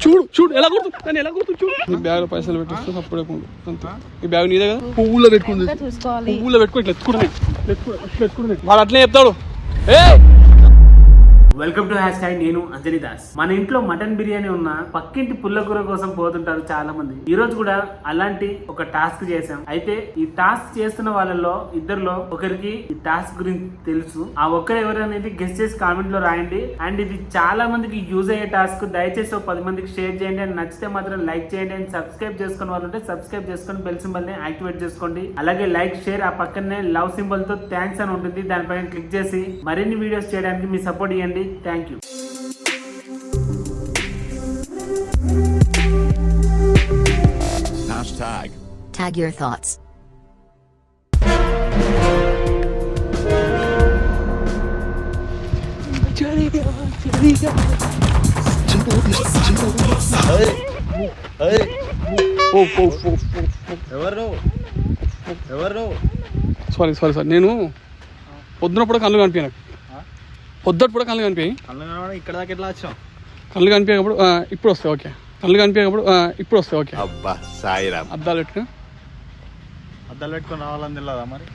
చూడు చూడు ఎలా కొడుతు నన్ను ఎలా కొడుతు చూడు. నీ బ్యాగ్ లో పైసలు పెట్టేస్తే అప్పుడే అంతే. ఈ బ్యాగ్ నీదే కదా, పువ్వులో పెట్టుకుంది, పువ్వులో పెట్టుకో ఇట్లా ఎత్తుకున్నాయి వాడు అట్లే చెప్తాడు. వెల్కమ్ టు హ్యాష్ ట్యాగ్ నేను అంజనీ దాస్. మన ఇంట్లో మటన్ బిర్యానీ ఉన్న పక్కింటి పుల్లకూర కోసం పోతుంటారు చాలా మంది. ఈ రోజు కూడా అలాంటి ఒక టాస్క్ చేసాం. అయితే ఈ టాస్క్ చేస్తున్న వాళ్ళలో ఇద్దరులో ఒకరికి ఈ టాస్క్ గురించి తెలుసు. ఆ ఒక్కరు ఎవరు అనేది గెస్ట్ చేసి కామెంట్ లో రాయండి. అండ్ ఇది చాలా మందికి యూజ్ అయ్యే టాస్క్. దయచేసి 10 మందికి షేర్ చేయండి. అండ్ నచ్చితే మాత్రం లైక్ చేయండి. అండ్ సబ్స్క్రైబ్ చేసుకున్న వాళ్ళు ఉంటే సబ్స్క్రైబ్ చేసుకొని బెల్ సింబల్ ని యాక్టివేట్ చేసుకోండి. అలాగే లైక్ షేర్ ఆ పక్కనే లవ్ సింబల్ తో థ్యాంక్స్ అని ఉంటుంది, దానిపైన క్లిక్ చేసి మరిన్ని వీడియోస్ చేయడానికి మీ సపోర్ట్ ఇవ్వండి. Thank you. Hashtag. Tag your thoughts. Sorry నేను పొద్దునప్పుడు కళ్ళు కనిపించాను, పొద్దుట కూడా కళ్ళు కనిపించాయి. ఇక్కడ దాకా ఎట్లా వచ్చాం? కళ్ళు కనిపించప్పుడు ఇప్పుడు వస్తాయి. ఓకే, కళ్ళు కనిపించప్పుడు ఇప్పుడు వస్తాయి. ఓకే, అబ్బా సాయిరామ్. అద్దాలు పెట్టుకుని రావాలని తెలియదా మరి?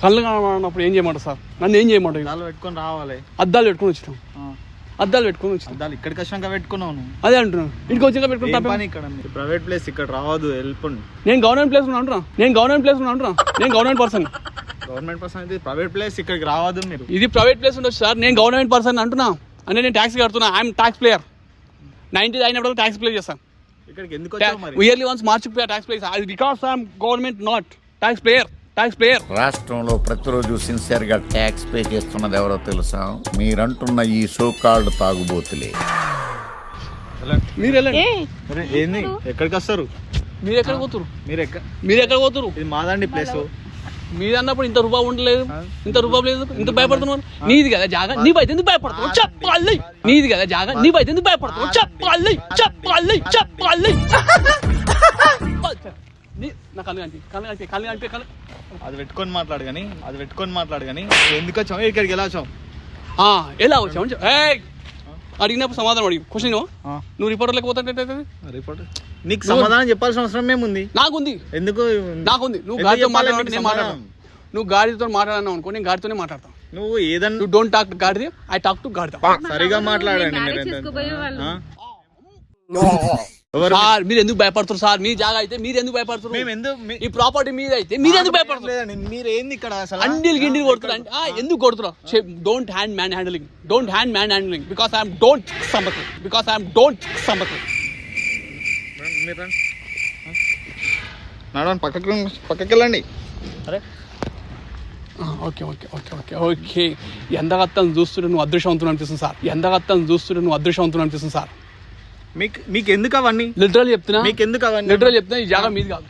కళ్ళు కనబడినప్పుడు ఏం చేయమంటారు సార్? నన్ను ఏం చేయమంటారు? అద్దాలు పెట్టుకొని రావాలి. అద్దాలు పెట్టుకుని వచ్చినాం, అద్దాలు పెట్టుకుని వచ్చినాం. అద్దాలు ఇక్కడికి వచ్చాక పెట్టుకున్నావు. అదే అంటున్నాను, ఇంటికి వచ్చాక పెట్టుకుని. ఇక్కడ ప్రైవేట్ ప్లేస్, ఇక్కడ రావద్దు, వెళ్ళిపోండి. నేను గవర్నమెంట్ ప్లేస్ అంటున్నా, నేను గవర్నమెంట్ పర్సన్. గవర్నమెంట్ పర్సన్ అయితే ప్రైవేట్ ప్లేస్, ఇక్కడికి రావద్దు మీరు. ఇది ప్రైవేట్ ప్లేస్ ఉండొచ్చు సార్, నేను గవర్నమెంట్ పర్సన్ అంటున్నా. అంటే నేను ట్యాక్స్ కడుతున్నా, ఐఎమ్ ట్యాక్స్ ప్లేయర్. 90 అయినప్పుడు ట్యాక్స్ ప్లే చేస్తాను. ఇక్కడికి ఎందుకు వచ్చావు మరి? Yearly once March tax play because I'm government not tax player. రాష్ట్రంలో ప్రతిరోజు సిన్సియర్ గా ట్యాక్స్ పే చేస్తున్నది ఎవరో తెలుసా? మీరంటున్న ఈ సో కాల్డ్ తాగుబోతులే. మీరు వెళ్ళండి. ఏంది, ఎక్కడికి వస్తారు? మీరు ఎక్కడ పోతురు? మీరు ఎక్కడ పోతురు? ఇది మాదండి ప్లేస్. మీరు అన్నప్పుడు ఇంత రూపాయి ఉండలేదు, ఇంత రూపాయి లేదు, ఇంత భయపడుతున్నారు. నీది కదా జాగా, నీ బయట ఎందుకు భయపడతావు చెప్పాలి? నీది కదా జాగా, నీ బయట ఎందుకు భయపడతావు చెప్పాలి? అది పెట్టుకొని మాట్లాడు కానీ ఎందుకు వచ్చాము, ఇక్కడికి ఎలా వచ్చాము? ఎలా వచ్చావు అడిగినప్పుడు సమాధానం అడిగి క్వశ్చన్. నువ్వు రిపోర్టర్ లేకపోతే రిపోర్టర్ నీకు సమాధానం చెప్పాల్సిన అవసరం ఏముంది? నాకుంది. ఎందుకు నాకుంది? నువ్వు గాడితో మాట్లాడాలి, నేను మాట్లాడతాను. నువ్వు గాడితో మాట్లాడన్నావు అనుకో, నేను గాడితోనే మాట్లాడతాను. నువ్వు ఏదన్నా డోంట్ టాక్ గాడిది, ఐ టాక్ టు గాడిద. సరిగా మాట్లాడండి. మీరు ఎందుకు భయపడతారు సార్? మీ జాగా అయితే మీరు ఎందుకు భయపడతారు? ఈ ప్రాపర్టీ మీద అయితే మీరు ఎందుకు భయపడతారు? మీరు ఏంది ఇక్కడ అండిల్ గిండిల్ కొడుతున్నారు? ఎందుకు కొడుతున్నారు? Don't hand man handling because I'm don't సంబకు. నడవండి, పక్కకి వెళ్ళండి. అరే ఓకే ఎంతగత్తం చూస్తుంటే నువ్వు అదృష్టవంతులు అనిపిస్తుంది సార్. మీకు ఎందుకు అవన్నీ? లిటరల్ చెప్తున్నా, ఈ జాగా మీది కాదు,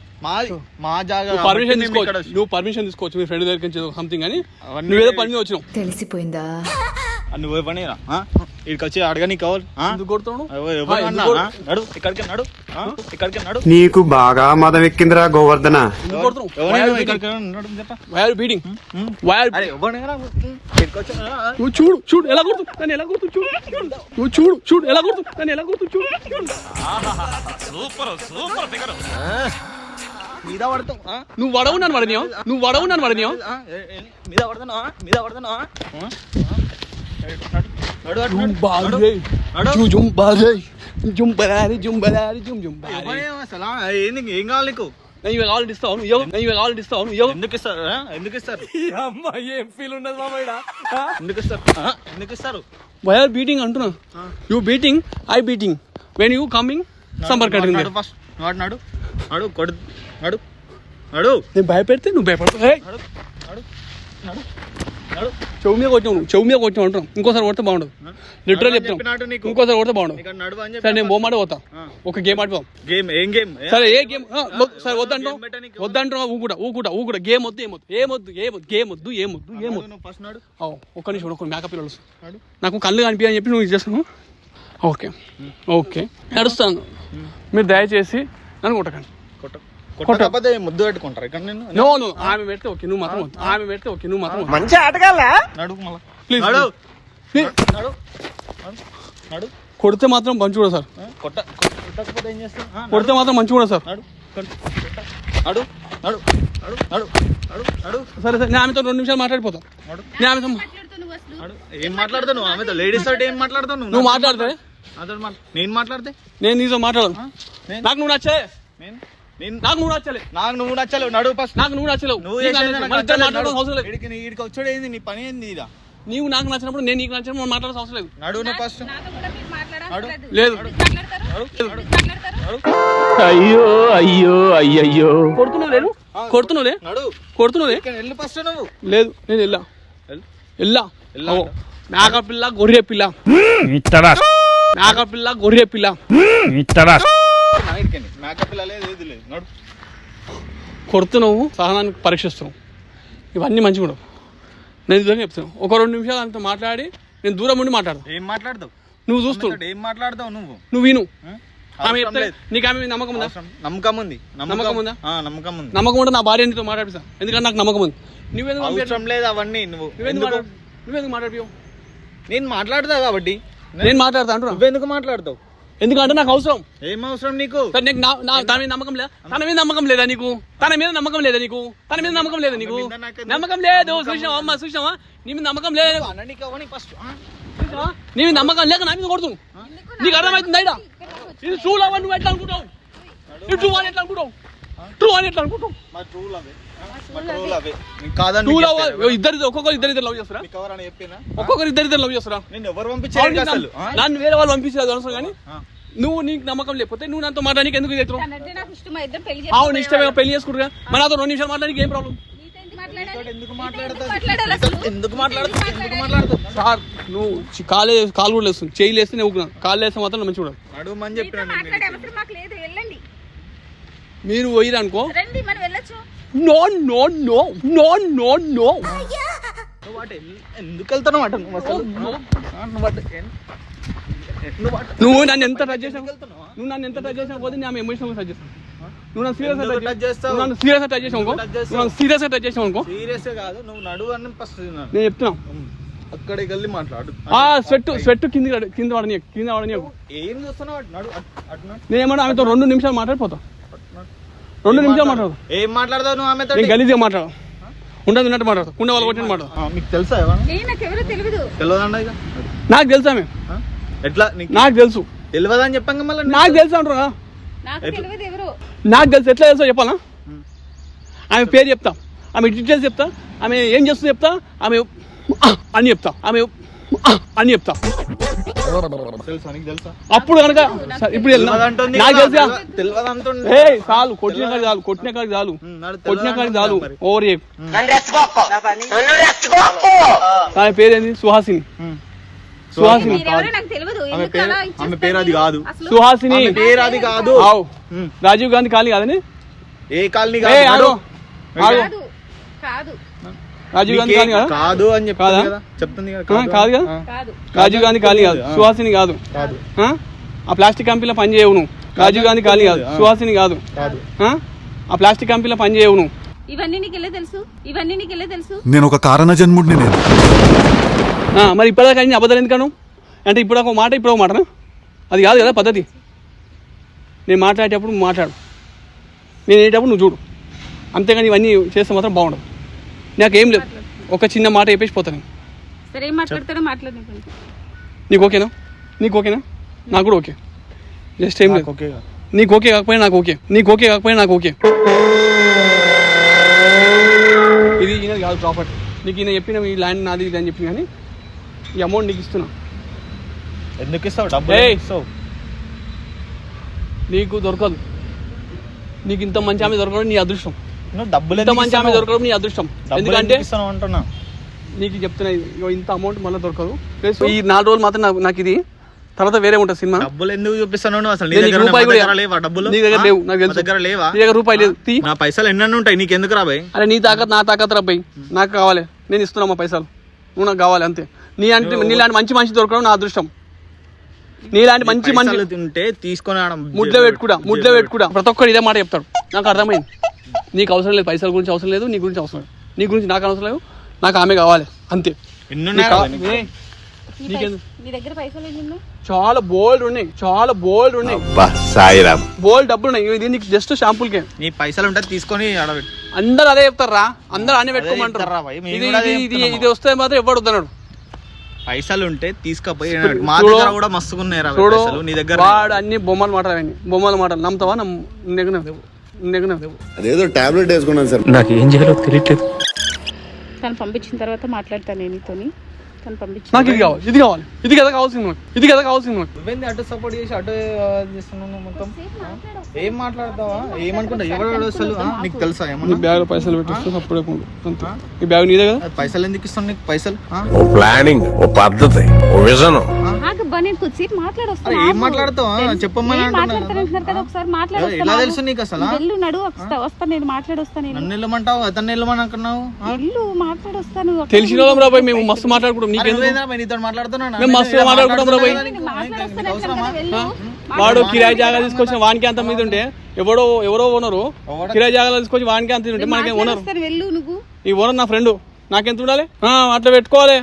మా జాగా. నువ్వు పర్మిషన్ తీసుకోవచ్చు మీ ఫ్రెండ్ దగ్గర నుంచి సంథింగ్ అని. నువ్వేదో పని మీద వచ్చినావు, తెలిసిపోయిందా? నువ్వు పనిరా ఇక్కడికి వచ్చి అడగని కావాలి. నీకు బాగా మదం ఎక్కిందిరా గోవర్ధన. చూడు చూడు ఎలా కొడుతు నన్ను ఎలా కొడుతు చూడు. చూడు ఎలా కొడుతు నన్ను ఎలా కొడుతు చూడు. మీద పడతావు నువ్వు వడవు నన్ను వడనియో, మీద పడతాను. ఏం కావాలి నీకు? ఇవి కావాలంటే ఇస్తావు. ఎందుకు ఇస్తారు? ఏం ఫీల్ ఉండదు మామయ్య. ఎందుకు ఇస్తారు? వై ఆర్ బీటింగ్ అంటున్నా. You beating, I beating. When you coming సంబర్ కటింగ్. నడు నేను భయపెడితే నువ్వు భయపడతావు. చెవు మీద కొట్టినావు అంటున్నాం. ఇంకోసారి కొడితే బాగుండదు. లిటరల్ చెప్తాను, ఇంకోసారి కొడితే బాగుండదు. సరే నేను బొమ్మాట పోతా, ఒక గేమ్ ఆడిపోతాం. సరే ఏ గేమ్? సరే వద్దంటున్నావు. ఊకుడా గేమ్ వద్దు. ఒక్క నిమిషం, మేకప్ పిల్లలు నాకు కళ్ళు కనిపి అని చెప్పి నువ్వు ఇచ్చేస్తాను. ఓకే నడుస్తాను. మీరు దయచేసి నన్ను కొట్టకండి. ముద్దు పెట్టుకుంటారు ఇక్కడ. నేను ఆమె పెడితే ఓకే, నువ్వు మాత్రం మంచి ఆటగాళ్ళ. నడుగు మళ్ళీ ప్లీజ్. నడు కొడితే మాత్రం మంచి కూడా సార్. కొట్టకపోతే ఏం చేస్తావు? కొడితే మాత్రం మంచి కూడా సార్. నడు నడు నడు నడు నడు నడు. సరే సరే, నేను ఆమెతో 2 నిమిషాలు మాట్లాడిపోతా. నేను ఆమెతో నడు. ఏం మాట్లాడతావు నువ్వు ఆమెతో? లేడీస్ తోటి ఏం మాట్లాడతావు నువ్వు మాట్లాడితే నేను మాట్లాడితే నేను నీతో మాట్లాడను. నాకు నువ్వు నచ్చే, నాకు నువ్వు నచ్చలే, నాకు నువ్వు నచ్చలేవు. నడు ఫస్ట్. నాకు నువ్వు నచ్చలేవు. నువ్వు మాట్లాడడం అవసరం లేదు. వీడికి వచ్చాడు ఏంది? నీ పని ఏంది? ఇదా నీవు నాకు నచ్చినప్పుడు నేను నీకు నచ్చినప్పుడు మాట్లాడాల్సిన అవసరం లేదు. నడు ఫస్ట్. లేదు. అయ్యో అయ్యో అయ్యయ్యో. కొడుతున్నావులే, కొడుతున్నావులే, నడు కొడుతున్నావులే. వెళ్ళు ఫస్ట్ నువ్వు. లేదు నేను వెళ్ళా. మేకపిల్ల గొర్రె పిల్ల, మేకపిల్ల గొర్రె పిల్ల. మేకప్ లేదు ఏది లేదు. నడు. కొడుతున్నావు, సహనానికి పరీక్షిస్తున్నావు, ఇవన్నీ మంచిగా ఉండవు. నేను నిజంగా చెప్తున్నాను. ఒక 2 నిమిషాలు అంత మాట్లాడి నేను దూరం ఉండి మాట్లాడతాను. ఏం మాట్లాడతావు నువ్వు చూస్తున్నావు, ఏం మాట్లాడతావు నువ్వు విను. ఆమె చెప్తే నీకు ఆమె నమ్మకం ఉందా? నమ్మకం ఉంది. నమ్మకం ఉందా? నమ్మకం ఉంది. నమ్మకం ఉంటే నా భార్య నీతో మాట్లాడిస్తా, ఎందుకంటే నాకు నమ్మకం ఉంది. అవసరం లేదు అవన్నీ. నువ్వెందుకు మాట్లాడిపోయావు? నేను మాట్లాడతా కాబట్టి నేను మాట్లాడతా అంటున్నా. నువ్వెందుకు మాట్లాడతావు? ఎందుకంటే నాకు అవసరం. ఏం అవసరం నీకు? తన మీద నమ్మకం లేదా? తన మీద నమ్మకం లేదా నీకు? తన మీద నమ్మకం లేదా నీకు? తన మీద నమ్మకం లేదా నీకు? నమ్మకం లేదు. చూసినావా అమ్మ, చూసినావా? నీ మీద నమ్మకం లేదు. నీ మీద నమ్మకం లేక నా మీద కొడుతు. నీకు అర్థమవుతుంది అయినా? ఇది ట్రూ లవ్ అని నువ్వు ఎట్లా అనుకుంటావు? ఇది ట్రూ అని ఎట్లా అనుకుంటావు? ట్రూ అని ఎట్లా అనుకుంటావు? ఇద్దరు ఒక్కొక్కరు ఇద్దరు లవ్ చేస్తారా? ఒక్కొక్కరు ఇద్దరు లవ్ చేస్తారా? నన్ను వేరే వాళ్ళు పంపించలేదు అవసరం. కానీ నువ్వు నీకు నమ్మకం లేకపోతే నువ్వు నాతో మాట్లాడానికి ఎందుకు అవును ఇష్టమే, పెళ్లి చేసుకుంటుగా. మన నాతో 2 నిమిషాలు మాట్లాడానికి ఏం ప్రాబ్లం? సార్ నువ్వు కాలు కూడా లేస్తుంది, చెయ్యి లేస్తే నేను ఊకున్నాను, కాలు లేస్తే మాత్రం మంచిగా ఉండదు. మీరు పోయిరు అనుకో. No no no no no no. ఎందుకు వెళ్తున్నావు అట? నువ్వు నన్ను ఎంత టచ్ చేసావు, నువ్వు నన్ను ఎంత టచ్ చేసావు పోతే నేను ఎమోషనల్ టచ్ చేస్తాను. నువ్వు నన్ను సీరియస్ టచ్ చేస్తావు, నన్ను సీరియస్ టచ్ చేసావు అనుకో, నువ్వు సీరియస్ టచ్ చేసావు అనుకో. సీరియస్ కాదు, నువ్వు నడు అని ఫస్ట్ నేను చెప్తున్నా. అక్కడికి వెళ్ళి మాట్లాడు. స్వెట్ కింద వాడని ఏం చూస్తున్నావు? నడు అటు. నేనేమన్నా ఆమెతో 2 నిమిషాలు మాట్లాడిపోతా. 2 నిమిషాలు మాట్లాడదు. ఏం మాట్లాడతావు నువ్వు ఆమెతో? నేను గలీజ్గా మాట్లాడు, ఉండదు ఉన్నట్టు మాట్లాడు, కుండ వాళ్ళు కొట్టిన మాట్లాడు. మీకు తెలుసా? తెలియదండి. నాకు తెలుసా ఆమె ఎట్లా? నాకు తెలుసు. తెలియదని చెప్పంగా మళ్ళీ నాకు తెలుసు అంటారా? నాకు తెలుసు. ఎట్లా తెలుసో చెప్పాలా? ఆమె పేరు చెప్తా, ఆమె డీటెయిల్స్ చెప్తా, ఆమె ఏం చేస్తుందో చెప్తా, ఆమె అని చెప్తా, ఆమె అని చెప్తా. అప్పుడు కనుక ఇప్పుడు నాకు తెలుసా? చాలు, కొట్టిన కాడికి చాలు, కొట్టిన కాడికి చాలు, కొట్టిన కాడికి చాలు. ఓవర్ ఆమె పేరేంది? సుహాసిని. సుహాసిని ఆమె పేరు అది కాదు. సుహాసిని పేరు అది కాదు. రాజీవ్ గాంధీ కాలనీ కాదని? ఏ కాలనీ కాదు, రాజీవ్ గాంధీ కాలనీ కాదు అని చెప్తుంది కాదు కదా? రాజీవ్ గాంధీ కాలనీ కాదు, సుహాసిని కాదు. ఆ ప్లాస్టిక్ కంపెనీలో పని చేయవు నువ్వు. రాజీవ్ గాంధీ కాలనీ కాదు, సుహాసిని కాదు. ఆ ప్లాస్టిక్ కంపెనీలో పని చేయవు నువ్వు. ఇవన్నీ నీకెళ్ళే తెలుసు, ఇవన్నీ నీకెళ్ళే తెలుసు. నేను ఒక కారణ జన్ముడిని. నేను మరి ఇప్పటిదాకా అన్ని అబద్ధాలు ఎందుకను? అంటే ఇప్పుడు ఒక మాట ఇప్పుడు ఒక మాటనా? అది కాదు కదా పద్ధతి. నేను మాట్లాడేటప్పుడు మాట్లాడు, నేను వేసేటప్పుడు నువ్వు చూడు, అంతేగాని ఇవన్నీ చేస్తే మాత్రం బాగుండదు. నాకేం లేదు, ఒక చిన్న మాట చెప్పేసి పోతాను. సరే ఏం మాట్లాడతాడో మాట్లాడు. నీకు ఓకేనా? నీకు ఓకేనా? నాకు కూడా ఓకే. జస్ట్ ఏం లేదు. నీకు ఓకే కాకపోయినా నాకు ఓకే, నీకు ఓకే కాకపోయినా నాకు ఓకే. ఇది ఈయనది కాదు ప్రాపర్టీ. నీకు ఈయన చెప్పిన ఈ ల్యాండ్ నాది ఇది అని చెప్పిన, కానీ ఈ అమౌంట్ నీకు ఇస్తున్నా. ఎందుకు ఇస్తావు? డబ్బులు ఇస్తావు. నీకు దొరకదు. నీకు ఇంత మంచి ఆమె దొరకడం నీ అదృష్టం. డబ్బులు ఇంత మంచి ఆమె దొరకడం నీ అదృష్టం. ఎందుకంటే అంటున్నా, నీకు చెప్తున్నా ఇంత అమౌంట్ మళ్ళీ దొరకదు. ప్లస్ ఈ 4 రోజులు మాత్రం నాకు ఇది, తర్వాత వేరే ఉంటుంది సినిమా. డబ్బులు ఎందుకు చూపిస్తాను? అసలు రూపాయి లేవా? డబ్బులు నీ దగ్గర లేవు, నాకు తెలుసు. దగ్గర లేవా? నీ దగ్గర రూపాయి లేదు. నా పైసలు ఎన్ని ఉంటాయి? నీకు ఎందుకు రాబాయి? అరే నీ తాకత్ నా తాకత్ రాబాయి, నాకు కావాలి, నేను ఇస్తున్నా మా పైసలు, నువ్వు నాకు కావాలి అంతే. నీలాంటి మంచి మనిషి దొరకడం నా అదృష్టం. నీలాంటి మంచి మనిషి ఉంటే తీసుకొని ముడ్లో పెట్టుకుడా ప్రతి ఒక్కరు ఇదే మాట చెప్తాడు. నాకు అర్థమైంది. నీకు అవసరం లేదు, పైసల గురించి అవసరం లేదు, నీ గురించి అవసరం లేదు, నీ గురించి నాకు అవసరం లేదు, నాకు ఆమె కావాలి అంతే. నీ దగ్గర పైసలు ఎన్ని ఉన్నాయి? చాలా బోల్డ్ ఉన్నాయి, చాలా బోల్డ్ ఉన్నాయి, బోల్డ్ డబ్బులు ఉన్నాయి. ఇది నీకు జస్ట్ షాంపుల్ కే. నీ పైసలు ఉంటే తీసుకొని ఆడబెట్టు. అందరు అదే చెప్తారా, అందరు అనే పెట్టుకోమంటారు. చెప్తారా భయ్? మేము ఇది కూడా అదే ఇది చెప్తున్నాము. ఇది వస్తే మాత్రం ఎవడు వద్దన్నాడు. పైసలు ఉంటే తీసుకపోయి మా చూడు, దగ్గర కూడా మస్తుగున్నాయి రా చూడు, పైసలు. నీ దగ్గర వాడు అన్ని బొమ్మలు మాట్లాడని, బొమ్మలు మాటలు నమ్ముతావా? అదేదో టాబ్లెట్ వేసుకున్నాను సార్. తను పంపించిన తర్వాత మాట్లాడతాను నేను నీతోని. తను పంపించిన నాకు ఇది కావాలి, ఇది కావాలి, ఇది కదా కావాల్సింది నాకు, ఇది కదా కావాల్సింది నాకు. నువ్వేంది అటు సపోర్ట్ చేసి అటు చేస్తున్నావు మొత్తం? ఏం మాట్లాడతావా? ఏమనుకుంటా? ఎవరు అసలు నీకు తెలుసా నీ ఏమన్నా? బ్యాగ్ లో పైసలు పెట్టేస్తే అప్పుడే అంతే. ఈ బ్యాగ్ నీదే కదా. పైసలు ఎందుకు ఇస్తాను నీకు? పైసలు ఓ ప్లానింగ్, ఓ పద్ధతి, ఓ విజన్. ఆగబ్బా, నేను కొద్దిసేపు మాట్లాడొస్తాను. ఏం మాట్లాడతావా? చెప్పమని మాట్లాడుతున్నారు కదా, ఒకసారి ఎలా మాట్లాడొస్తాను. తెలుసు నీకు అసలు? వెళ్ళు, నడు, వస్తా, నేను మాట్లాడొస్తాను. నేను నన్ను వెళ్ళమంటావు, అతన్ని వెళ్ళమని అనుకున్నావు. వెళ్ళు, మాట్లాడొస్తాను. తెలిసిన వాళ్ళం రా భయ్, మేము మస్తు మాట్లాడుకుంటాం. నీకెందుకు? నీతో మాట్లాడుతున్నా మేము మస్తు మాట్లాడుకుంటాం రా భయ్. వాడు కిరాయి జాగా తీసుకొచ్చిన వానికి అంత మీద ఉంటే ఎవరో ఓనరు కిరాయి జాగా తీసుకొచ్చి వానికి అంత ఉంటే మనకి ఓనర్. వెళ్ళు నువ్వు. ఈ ఓనర్ నా ఫ్రెండ్, నాకెంత ఉండాలి? అట్లా పెట్టుకోవాలి.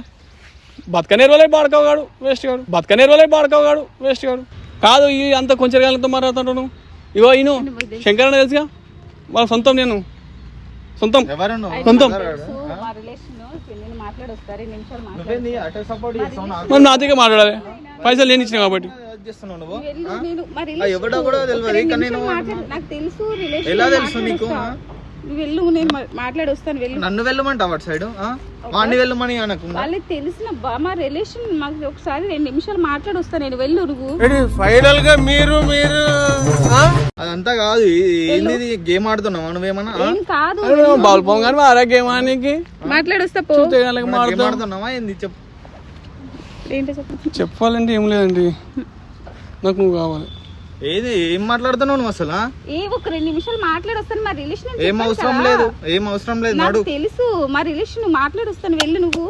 బతకనేరు బాడుకోగాడు వేస్ట్ గాడు, బతకనేరు బాడుకోగాడు వేస్ట్ గాడు. కాదు ఈ అంత కొంచెం కాలంతో మాట్లాడుతుంటాను. ఇగో ఈయన శంకరన్న తెలుసుగా, వాళ్ళ సొంతం, నేను సొంతం సొంతం. మా రిలేషన్ నేను మాట్లాడొస్తా, 2 నిమిషాలు మనం నా దగ్గర మాట్లాడాలి, పైసలు నేను ఇచ్చిన కాబట్టి. ఎవడో కూడా తెలియదు కానీ నాకు తెలుసు రిలేషన్. ఎలా తెలుసు నీకు? నువ్వు వెళ్ళు, నేను మాట్లాడొస్తాను. వెళ్ళు. నన్ను వెళ్ళమంటావు అటు సైడ్, వాడిని వెళ్ళమని అనకు. వాళ్ళకి తెలిసిన మా రిలేషన్, మాకు ఒకసారి 2 నిమిషాలు మాట్లాడొస్తాను నేను. వెళ్ళు నువ్వు. ఫైనల్ గా మీరు అదంతా కాదు. ఏంది గేమ్ ఆడుతున్నావా నువ్వేమన్నా? ఏం కాదు, బాల్ పొంగాను ఆరోగ్యమానికి మాట్లాడొస్తా పో. గేమ్ ఆడుతున్నావా? ఏంది చెప్పు. ఏంటో చెప్పు. చెప్పాలంటే ఏం లేదండి, నాకు నువ్వు కావాలి. ఏది ఏం మాట్లాడుతున్నావు నువ్వు అసలు? ఒక 2 నిమిషాలు మాట్లాడొస్తాను. మా రిలేషన్ ఏం అవసరం లేదు, ఏం అవసరం లేదు. నాకు తెలుసు మా రిలేషన్, మాట్లాడొస్తాను. వెళ్ళు నువ్వు,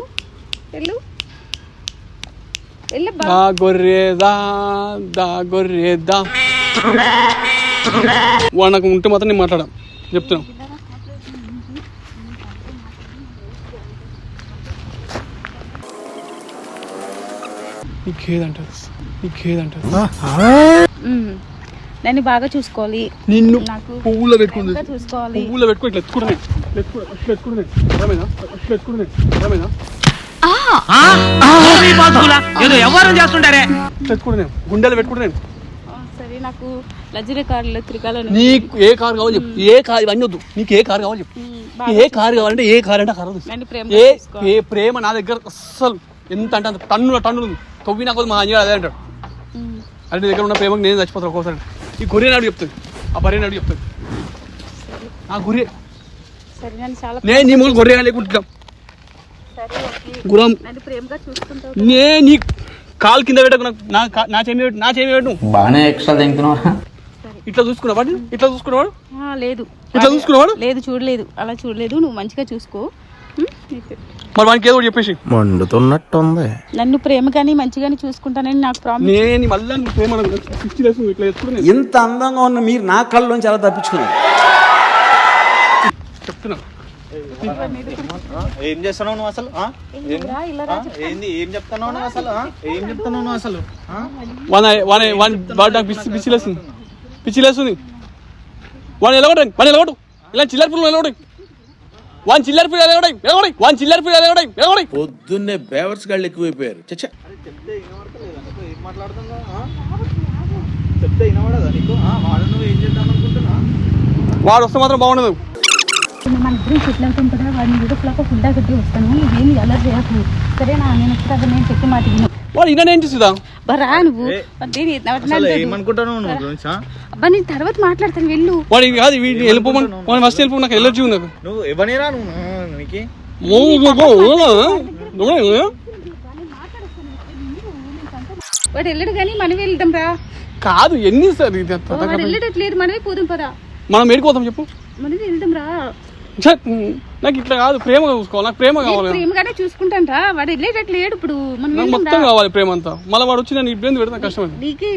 వెళ్ళు. వెళ్ళబ్బా. దా గొర్రెదా వాడు నాకు ఉంటే మాత్రం నేను మాట్లాడా, చెప్తున్నా. నీకేదంటారు నన్ను బాగా చూసుకోవాలి. నిన్ను నాకు పువ్వులో పెట్టుకుంది, చూసుకోవాలి. పువ్వులో పెట్టుకో. ఇట్లా ఎత్తుకుంటున్నాయి గుండెలు పెట్టుకుంటున్నాను. సరే, నాకు లగ్జరీ కార్లు తిరగాలని. నీకు ఏ కార్ కావాలి చెప్పు, ఏ కార్, ఇవన్నీ వద్దు. నీకు ఏ కార్ కావాలి చెప్పు, ఏ కార్ కావాలంటే ఏ కార్ అంటే కార్. ఏ ప్రేమ నా దగ్గర అస్సలు ఎంత అంటే అంత టన్నులు తవ్వి నాకు మా అంజీ అదే అంటాడు. అంటే నీ దగ్గర ఉన్న ప్రేమకు నేను చచ్చిపోతాను ఒక్కోసారి. ఈ గొర్రె నాడు చెప్తాను, ఆ బర్రె నాడు చెప్తాను. ఆ గొర్రె నేను నీ ముందు గొర్రె లేకుంటున్నాం గురం. నేను నీ కాలు కింద పెట్టకు, నా చేమి పెట్టు. బాగానే ఎక్స్ట్రా తింటున్నావా? ఇట్లా చూసుకున్నావాడు, ఇట్లా చూసుకున్నావాడు. లేదు, ఇట్లా చూసుకున్నావాడు. లేదు, చూడలేదు, అలా చూడలేదు. నువ్వు మంచిగా చూసుకో. మరి వానికి ఏదో చెప్పేసి మండుతున్నట్టుంది. నన్ను ప్రేమగాని మంచిగాని చూసుకుంటానని నాకు ప్రామిస్. నేను మళ్ళీ ప్రేమ ఇట్లా ఎత్తుకున్నా. ఇంత అందంగా ఉన్న మీరు నా కళ్ళలోంచి ఎలా తప్పించుకున్నారు? చెప్తున్నా. ఏం చేస్తున్నావు నువ్వు అసలు? ఏంది ఏం చెప్తున్నావు నువ్వు అసలు? ఏం చెప్తున్నావు నువ్వు అసలు? వాడు నాకు పిచ్చిలేస్తుంది. వాడిని ఎలగొట్టు, ఇలా చిల్లర పుల్లు ఎలగొట్టు. వాన్ చిల్లర పిల్లలు పొద్దున్నే బేవర్స్ గాళ్ళు ఎక్కువైపోయారు. చెప్తే వినబడదా నీకు? వాడు నువ్వు ఏం చేద్దాం అనుకుంటున్నా? వాడు వస్తే మాత్రం బాగుండదు. మన ఇద్దరం సెటిల్ అవుతాం కదా, వాడిని వీడియోలాగా ఫుడ్ కట్టి వస్తాను. ఇదేమి అలర్ చేయకు, సరేనా? నేను వచ్చేదాకా నేను చెప్పి మాట విను. వాడు ఇన్న ఏంటి సుధా? బరా నువ్వు ఏమనుకుంటున్నావు నువ్వు గురించి? అబ్బా, నేను తర్వాత మాట్లాడతాను. వెళ్ళు. వాడు కాదు, వీడిని వెళ్ళిపోమని వాడిని ఫస్ట్ వెళ్ళిపో. నాకు ఎలర్జీ ఉంది. నువ్వు ఎవరిరా నువ్వు? నీకు వాడు వెళ్ళడు కానీ మనం వెళ్దాం రా. కాదు ఎన్నిసార్లు వాడు వెళ్ళడట్లేదు, మనమే పోదాం పదా. మనం ఏడిపోతాం చెప్పు, మనమే వెళ్దాం రా. నాకు ఇట్లా కాదు, ప్రేమ చూసుకోవాలి. నాకు ప్రేమ కావాలి. ప్రేమగానే చూసుకుంటాను రా. వాడు వెళ్ళేటట్లేడు ఇప్పుడు. నాకు మొత్తం కావాలి ప్రేమ అంతా. మళ్ళీ వాడు వచ్చి నేను ఇబ్బంది పెడతా, కష్టం. నీకే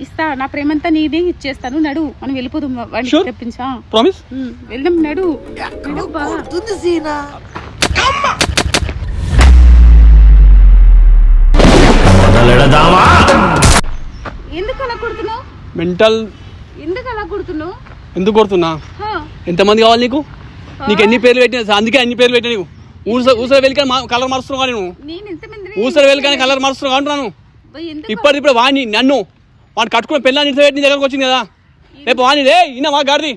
ఇస్తా, నా ప్రేమంతా నీదే ఇచ్చేస్తాను. నడు, మనం వెళ్ళిపోదాం. వాడిని తెప్పించా. ప్రామిస్. వెళ్దాం, నడు. ఎందుకు అలా కొడుతున్నావు? మెంటల్ ఎందుకు అలా కొడుతున్నావు? ఎందుకు కొడుతున్నా? ఎంతమంది కావాలి నీకు? నీకు ఎన్ని పేర్లు పెట్టినా, అందుకే అన్ని పేర్లు పెట్టినా నీకు. ఊసర వెలికని కలర్ మారుస్తున్నావు కానీ నువ్వు. ఊసర వెలికని కలర్ మారుస్తున్నావు అంటున్నాను. ఇప్పుడు వాణి నన్ను వాడు కట్టుకున్న పెళ్ళాన్ని ఇంటి నీ దగ్గరకు వచ్చింది కదా. రేపు వాణి రే విన్నావా గాడిది?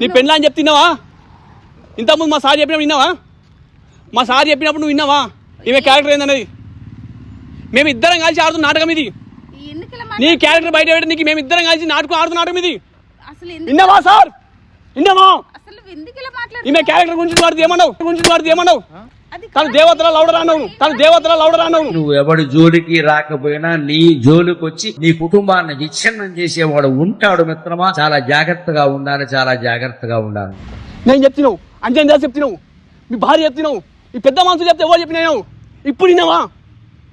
నీ పెళ్ళా అని చెప్తున్నావా? ఇంతకుముందు మా సార్ చెప్పినప్పుడు విన్నావా? మా సార్ చెప్పినప్పుడు నువ్వు విన్నావా? ఈమె క్యారెక్టర్ ఏందనేది. మేము ఇద్దరం కలిసి ఆడుతున్న నాటకం ఇది. నీ క్యారెక్టర్ బయట పెట్టి నీకు మేము ఇద్దరం కలిసి నాటకం ఆడుతున్న నాటకం ఇది. విన్నావా సార్? విన్నావా? ఈమె క్యారెక్టర్ గురించి వాడితే ఏమన్నావు? తను దేవతల లౌడరా అన్నావు. నువ్వు ఎవడి జోలికి రాకపోయినా నీ జోలికి వచ్చి నీ కుటుంబాన్ని విచ్ఛిన్నం చేసేవాడు ఉంటాడు మిత్రమా. చాలా జాగ్రత్తగా ఉండాలి. నేను చెప్తున్నావు, అంజన్ దాస్ చెప్తున్నావు, మీ భార్య చెప్తున్నావు, ఈ పెద్ద మనుషులు చెప్తే ఎవరు చెప్పినావు? ఇప్పుడు విన్నావా?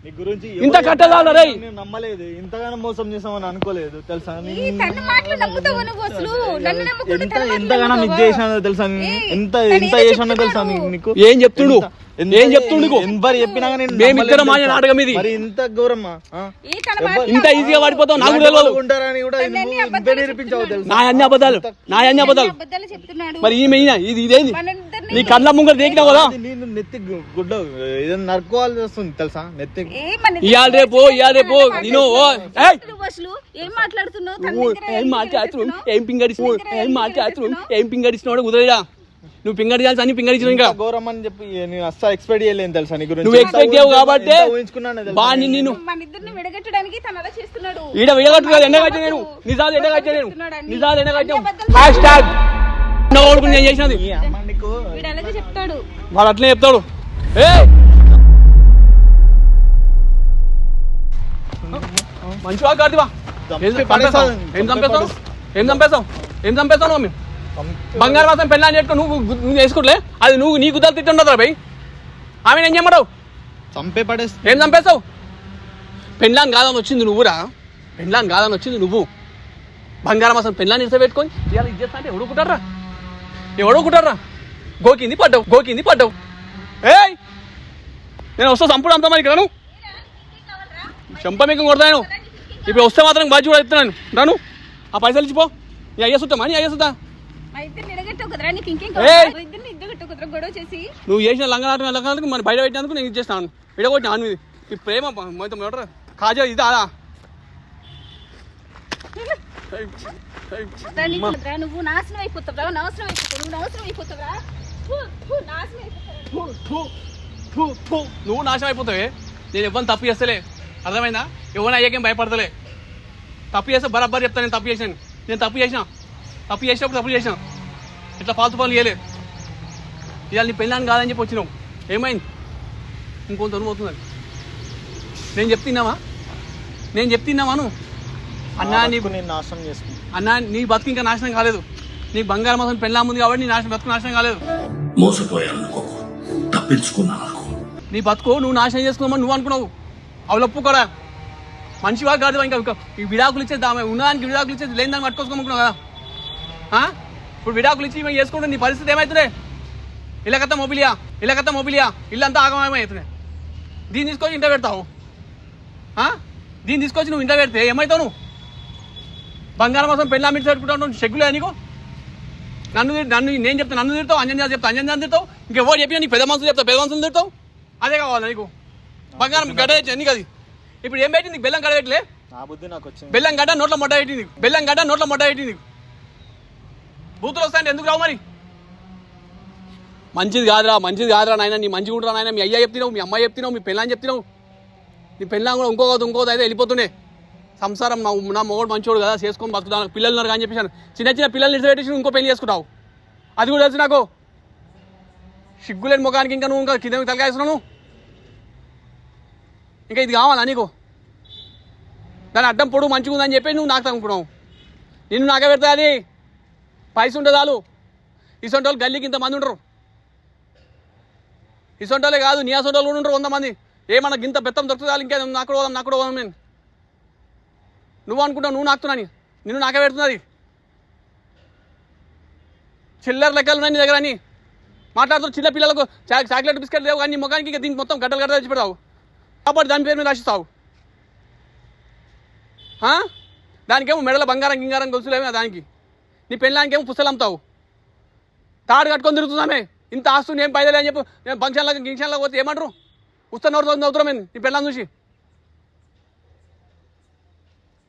నీ గురించి ఇంత కట్టదాల రే నమ్మలేదు, ఇంతగానో మోసం చేసామని అనుకోలేదు తెలుసా. ఎంతగానో నీకు చేసానో తెలుసా, ఎంత చేసానో తెలుసా నీకు. ఏం చెప్తుండు ఎవరు చెప్పినా మేమిద్దరం ఆడే నాటకం ఇది. ఇంత ఘోరమ్మా, ఇంత ఈజీగా పడిపోతావు. నాకు తెలియదు ఉంటారని కూడా ఇంత నిరూపించావు తెలుసా. నా అన్ని అబద్ధాలు మరి ఇది ఇదేంది? నీ కళ్ళ ముంగర దేకినావు కదా. నేను నెత్తి గుడ్డ ఏదైనా నరుకోవాల్సి వస్తుంది తెలుసా. నెత్తి ఇవాళ రేపు నేను ఏం పింగడిస్తున్నాడు కుదరదా? నువ్వు పింగడి చేయాల్సి అన్ని పింగడించిన ఇంకా ఘోరం అని చెప్పి నేను అస్సలు ఎక్స్పెక్ట్ చేయలేను తెలుసా. నీ గురించి నువ్వు ఎక్స్పెక్ట్ చేయవు కాబట్టి బాగా నేను విడగట్టడానికి తను అలా చేస్తున్నాడు. ఈడ విడగట్టు కాదు, ఎండగట్టే నేను నిజాలు ఎండగట్టాను. హ్యాష్ ట్యాగ్ నేను చేసినది చెప్తాడు, వాడు అట్లనే చెప్తాడు. మంచివా కార్తివా? ఏం చంపేస్తావు మమ్మీ? బంగారు మాసం పెళ్ళాన్ని చెట్టుకో నువ్వు వేసుకోలే. అది నువ్వు నీ గుద్దలు తిట్టుండదా భయ్? ఆమె ఏం చేయమంటావు? ఏం చంపేస్తావు? పెళ్ళాన్ని కాదని వచ్చింది నువ్వురా. నువ్వు బంగారు మాసం పెళ్ళాన్ని ఇస్తే పెట్టుకొని ఇవాళ ఇది చేస్తా అంటే ఎవడుకుంటారా? గోకింది పడ్డావు. ఏయ్ నేను వస్తా చంపుడు అంతా మరి ఇక్కడ నువ్వు చంప మీకు కొడతాను. ఇప్పుడు వస్తే మాత్రం బాధ్యత కూడా చెప్తున్నాను. రాను ఆ పైసలు ఇచ్చిపో. నీ అయ్యేసుతామా? నువ్వు చేసిన లంగనాటకు మరి బయట పెట్టినందుకు నేను ఇచ్చేస్తాను. విడగొట్టిన ఆన్ మీద ఈ ప్రేమ మొత్తం కాజా ఇది అలా. నువ్వు నాశనం అయిపోతావు. నువ్వు నాశనం అయిపోతావే. నేను ఎవరిని తప్పు చేస్తలే, అర్థమైందా? ఎవరిని అయ్యాకేం భయపడతలే. తప్పు చేస్తే బరాబర్ చెప్తాను. నేను తప్పు చేసినప్పుడు ఇట్లా ఫాల్తు పనులు చేయలేదు. ఇవాళ నీ పెళ్ళాన్ని కాదని చెప్పి వచ్చినావు. ఏమైంది? ఇంకొంత అనుమవుతుంది. నేను చెప్తున్నావా నువ్వు? అన్నా నాశనం చేసుకున్నా. అన్నా నీ బతుకు ఇంకా నాశనం కాలేదు. నీ బంగారు మాసం పెళ్ళా ఉంది కాబట్టి నీ బతుకు నాశనం కాలేదు. నీ బతుకు నువ్వు నాశనం చేసుకున్నామని నువ్వు అనుకున్నావు. అవి ఒప్పు కూడా మనిషివా కాదు. ఇంకా ఈ విడాకులు ఇచ్చేది ఉన్నదానికి విడాకులు ఇచ్చేది లేని దాన్ని పట్టుకోసుకున్నావు కదా. ఇప్పుడు విడాకులు ఇచ్చి మేము చేసుకుంటే నీ పరిస్థితి ఏమవుతుంది? ఇలాగత్తా మొబిలియా ఇల్లంతా ఆగమవుతుంది. దీన్ని తీసుకొచ్చి ఇంట పెడతావు. దీన్ని తీసుకొచ్చి నువ్వు ఇంట పెడితే ఏమవుతావు? నువ్వు బంగారం కోసం పెళ్ళా మిడిచి పెట్టుకుంటావు. షెగ్గులే నీకు. నేను చెప్తాను, నన్ను తిడతావు. అంజన్ తిడతావు. ఇంకెవరు చెప్పినా నీ పెద్ద మనుషులు తిడతావు. అదే కావాలి నీకు. బంగారం గడ్డ తెచ్చి అది. ఇప్పుడు ఏం పెట్టింది? బెల్లం గడ్డ పెట్టలే. బెల్లం గడ్డ నోట్ల మొట్ట పెట్టింది. బూతులు వస్తాయంటే ఎందుకు రావు మరి? మంచిది కాదురా నాయన. నీ మంచిగా ఉంటారా నాయన? మీ అయ్యా చెప్తున్నావు, మీ అమ్మాయి చెప్తున్నావు, మీ పెళ్ళాన్ని చెప్తున్నావు. నీ పెళ్ళాం కూడా ఇంకోది అయితే వెళ్ళిపోతుండే. సంసారం నా మొగడు మంచోడు కదా, చేసుకొని బతుకుతా. పిల్లలు ఉన్నారు కానీ చెప్పేసాను. చిన్న పిల్లల్ని నిడిచిపెట్టేసి ఇంకో పెళ్లి చేసుకుంటావు. అది కూడా తెలుసు నాకు. సిగ్గులేని ముఖానికి ఇంకా నువ్వు ఇంకా కింద తలకాయిస్తున్నావు. ఇంకా ఇది కావాలా నీకు? దాని అడ్డం పొడుగు మంచిగా ఉందని చెప్పి నువ్వు నాకు తగ్గుకున్నావు. నిన్ను నాకే పెడతా. అది పైస ఉంటే చాలు. ఇసొంటి వాళ్ళు గల్లీకి ఇంతమంది ఉండరు. ఇసొంటి వాళ్ళే కాదు, నీ అసొంటి వాళ్ళు కూడా ఉండరు 100 మంది. ఏమన్నా గింత బెత్తం దొరుకుతుంది ఇంకే నాకు పోదాం నేను. నువ్వు అనుకుంటావు నువ్వు నాకుతున్నాని. నిన్ను నాకే పెడుతున్నది. చిల్లర లెక్కలు ఉన్నాయి నీ దగ్గర అని మాట్లాడుతూ. చిన్న పిల్లలకు చాక్లెట్ బిస్కెట్ లేవు కానీ నీ ముఖానికి ఇంకా దీనికి మొత్తం గడ్డలు తెచ్చి పెడతావు కాబట్టి దాని పేరు మీద రాసిస్తావు. దానికేమో మెడల బంగారం గింగారం గొలుసులేమో దానికి. నీ పెళ్ళానికేమో పుస్తలు అమ్ముతావు, తాడు కట్టుకొని తిరుగుతున్నామే. ఇంత ఆస్తుంది ఏం పైదలే అని చెప్పి నేను ఫంక్షన్లకు గింక్షన్లకు పోతే ఏమంటారు? ఉత్తనవరు చదువుతున్నాం నీ పెళ్ళాన్ని చూసి.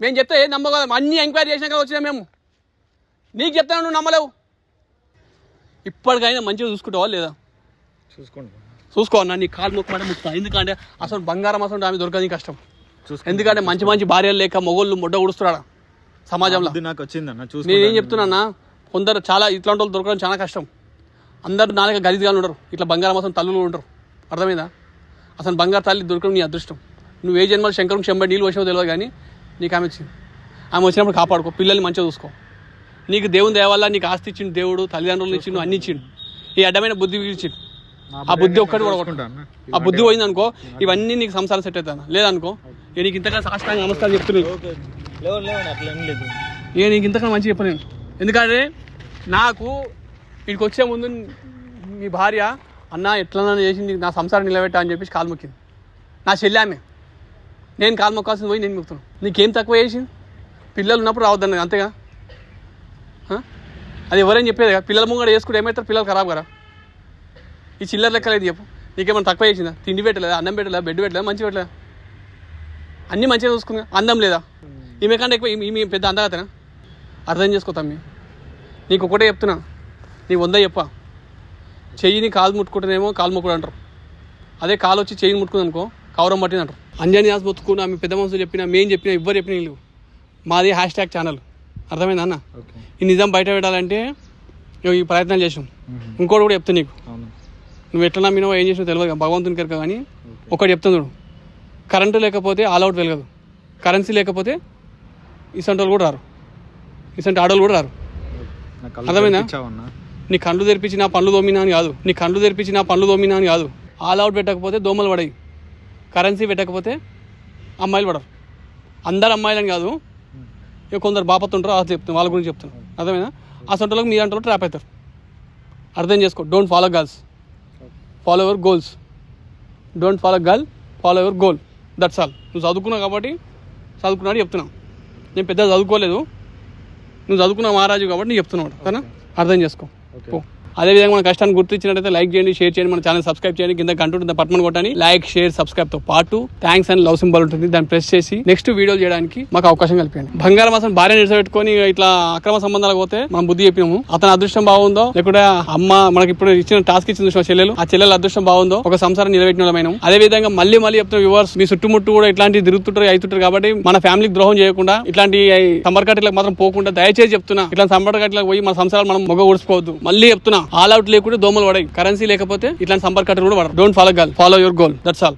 మేము చెప్తే ఏం నమ్మకం? అన్నీ ఎంక్వైరీ చేసినాక వచ్చినా మేము. నీకు చెప్తాను, నువ్వు నమ్మలేవు. ఇప్పటికైనా మంచిగా చూసుకుంటావా లేదా? చూసుకో అన్న, నీ కాలు మొక్కమంటే ముక్కుతా. ఎందుకంటే అసలు బంగారం అసలు ఆమె దొరకదు కష్టం. ఎందుకంటే మంచి మంచి భార్యలు లేక మొగోళ్ళు ముడ్డ ఉడుస్తున్నాడా సమాజంలో. నాకు వచ్చిందన్న, నేనేం చెప్తున్నా, కొందరు చాలా ఇట్లాంటి వాళ్ళు దొరకడం చాలా కష్టం. అందరు నాలుక గలీజ్గా ఉండరు, ఇట్లా బంగారం అసలు తల్లులు ఉండరు. అర్థమైందా? అసలు బంగారు తల్లి దొరకడం నీ అదృష్టం. నువ్వు ఏ జన్మలు శంకరం చెంబై నీళ్ళు వచ్చినావు తెలియదు, కానీ నీకు ఆమె వచ్చింది. ఆమె వచ్చినప్పుడు కాపాడుకో, పిల్లల్ని మంచిగా చూసుకో. నీకు దేవుని దయ వల్ల నీకు ఆస్తి ఇచ్చిండు దేవుడు, తల్లిదండ్రులు ఇచ్చిండు, అన్ని ఇచ్చిండు. ఈ అడ్డమైన బుద్ధి ఇచ్చిండు. ఆ బుద్ధి ఒక్కటి కూడా కొట్టుకుంటాను. ఆ బుద్ధి పోయింది అనుకో, ఇవన్నీ నీకు సంసారం సెట్ అవుతాను. లేదనుకో ఇక నీకు ఇంతకన్నా సాష్టాంగ నమస్కారం చెప్తున్నాను. ఇక నీకు ఇంతకన్నా మంచిగా చెప్పలేను. ఎందుకంటే నాకు వీడికి వచ్చే ముందు మీ భార్య అన్న ఎట్లన్నా చేసింది నా సంసారం నిలబెట్టా అని చెప్పేసి కాలు మొక్కింది. నా చెల్లామె. నేను కాలు మొక్కాల్సింది పోయి నేను మొక్కుతున్నాను. నీకేం తక్కువ చేసింది? పిల్లలు ఉన్నప్పుడు రావద్దన్నది, అంతేగా? అది ఎవరైనా చెప్పేది కదా. పిల్లల ముంగడ చేసుకుంటే ఏమవుతారు? పిల్లలు ఖరాబ్ కదా. ఈ చిల్లర లెక్కలేదు చెప్పు. నీకేమైనా తక్కువ చేసిందా? తిండి పెట్టలేదా, అన్నం పెట్టలేదా, బెడ్ పెట్టలేదా, మంచి పెట్టలేదా? అన్నీ మంచిగా చూసుకుందా? అందం లేదా? ఈమె కంటే ఎక్కువ ఈమె పెద్ద అందగతనా? అర్థం చేసుకోతాం మేము. నీకు ఒకటే చెప్తున్నా, నీ 100 చెప్ప. చెయ్యిని కాలు ముట్టుకుంటేనేమో కాలు మొక్కుడు అంటారు. అదే కాలు వచ్చి చెయ్యిని ముట్టుకుంది అనుకో కౌరం పట్టింది అంటారు. అంజనీ దాస్ మొత్తుకున్నా, ఆమె పెద్ద మనుషులు చెప్పినా, మేము చెప్పినా, ఎవ్వరు చెప్పినా వీళ్ళు. మాది #. ఛానల్. అర్థమైందా అన్న? ఈ నిజం బయట పెట్టాలంటే ఈ ప్రయత్నాలు చేసాం. ఇంకోటి కూడా చెప్తా నీకు, నువ్వు ఎట్లా నమ్మినావో ఏం చేసినావు తెలియదు, భగవంతుని కనుక. కానీ ఒకటి చెప్తాను చూడు, కరెంటు లేకపోతే ఆల్అవుట్ వెలగదు, కరెన్సీ లేకపోతే ఇసంటి వాళ్ళు కూడా రారు, ఇసంటి ఆడవాళ్ళు కూడా రారు. అర్థమైందా? నీ కళ్ళు తెరిపించి నా పనులు దోమినా అని కాదు, నీ కళ్ళు తెరిపించి నా పనులు దోమినా అని కాదు. ఆల్అవుట్ పెట్టకపోతే దోమలు పడాయి, కరెన్సీ పెట్టకపోతే అమ్మాయిలు పడరు. అందరు అమ్మాయిలని కాదు, ఇక కొందరు బాపత్తు ఉంటారు, అది చెప్తాను, వాళ్ళ గురించి చెప్తాను. అర్థమైనా? ఆ సొంటలకు మీ అంటలో ట్రాప్ అవుతారు. అర్థం చేసుకో. Don't follow girls, follow your goals. Don't follow girl, follow your goal. That's all. నువ్వు చదువుకున్నావు కాబట్టి చదువుకున్నాడు చెప్తున్నావు. నేను పెద్ద చదువుకోలేదు, నువ్వు చదువుకున్న మహారాజు కాబట్టి నేను చెప్తున్నాడు కదా. అర్థం చేసుకో. అదేవిధంగా మన కష్టాన్ని గుర్తించినట్టయితే లైక్ చేయండి, షేర్ చేయండి, మన ఛానల్ సబ్స్క్రైబ్ చేయండి. కింద కంటూ పట్టమని కొట్టండి. లైక్, షేర్, సబ్స్క్రైబ్ తో పాటు థ్యాంక్స్ అండ్ లవ్ సింబల్ ఉంటుంది, దాన్ని ప్రెస్ చేసి నెక్స్ట్ వీడియో చేయడానికి మాకు అవకాశం కల్పించండి. బంగారం అసలు భార్య నిడిచిపెట్టుకొని ఇట్లా అక్రమ సంబంధాలకు పోతే మనం బుద్ధి చెప్పినాము. అతని అదృష్టం బాగుందో, లేకుంటే అమ్మ మనకి ఇప్పుడు ఇచ్చిన టాస్క్ ఇచ్చిన చెల్లెలు, ఆ చెల్లెల అదృష్టం బాగుందో ఒక సంసారం నిలబెట్టిన. అదే విధంగా మళ్ళీ చెప్తున్న వ్యూవర్స్, మీ చుట్టుముట్టు కూడా ఇట్లాంటి తిరుగుతుంటారు, అవుతుంటారు. కాబట్టి మన ఫ్యామిలీకి ద్రోహం చేయకుండా, ఇట్లాంటి సంపర్కట్లకు మాత్రం పోకుండా దయచేసి చెప్తున్నా, ఇట్లాంటి సంపర్కట్లకు పోయి మన సంసారాలు మనం మొగ ఊడిపోవద్దు. మళ్ళీ చెప్తున్నా, ఆల్ అవుట్ లేకుండా దోమలు పడాయి, కరెన్సీ లేకపోతే ఇట్లాంటి సంపర్కట్టలు కూడా పడరు. Don't follow girl, follow your goal. That's all.